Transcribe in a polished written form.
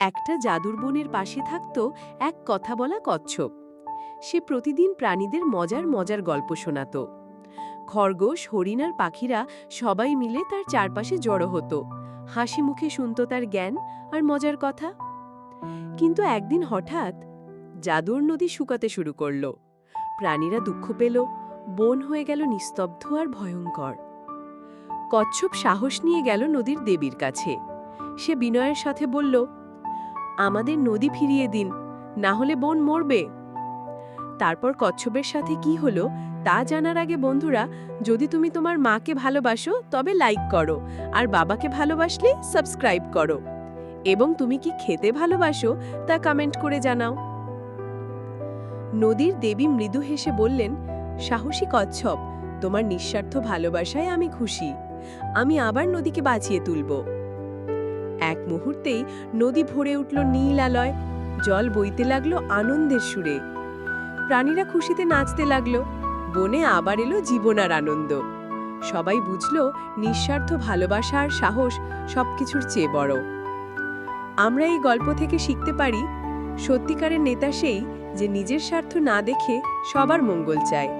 একটা জাদুর বনের পাশে থাকত এক কথা বলা কচ্ছপ। সে প্রতিদিন প্রাণীদের মজার মজার গল্প শোনাত। খরগোশ, হরিণ আর পাখিরা সবাই মিলে তার চারপাশে জড়ো হতো, হাসি মুখে শুনত তার জ্ঞান আর মজার কথা। কিন্তু একদিন হঠাৎ জাদুর নদী শুকাতে শুরু করল। প্রাণীরা দুঃখ পেল, বন হয়ে গেল নিস্তব্ধ আর ভয়ঙ্কর। কচ্ছপ সাহস নিয়ে গেল নদীর দেবীর কাছে। সে বিনয়ের সাথে বলল, আমাদের নদী ফিরিয়ে দিন, না হলে বন মরবে। তারপর কচ্ছপের সাথে কি হলো তা জানার আগে বন্ধুরা, যদি তুমি তোমার মাকে ভালোবাসো তবে লাইক করো, আর বাবাকে ভালোবাসলে সাবস্ক্রাইব করো, এবং তুমি কি খেতে ভালোবাসো তা কমেন্ট করে জানাও। নদীর দেবী মৃদু হেসে বললেন, সাহসী কচ্ছপ, তোমার নিঃস্বার্থ ভালোবাসায় আমি খুশি। আমি আবার নদীকে বাঁচিয়ে তুলব। এক মুহূর্তেই নদী ভরে উঠল নীল আলয়, জল বইতে লাগলো আনন্দের সুরে। প্রাণীরা খুশিতে নাচতে লাগলো, বনে আবার এলো জীবন আর আনন্দ। সবাই বুঝল, নিঃস্বার্থ ভালোবাসা আর সাহস সবকিছুর চেয়ে বড়। আমরা এই গল্প থেকে শিখতে পারি, সত্যিকারের নেতা সেই যে নিজের স্বার্থ না দেখে সবার মঙ্গল চায়।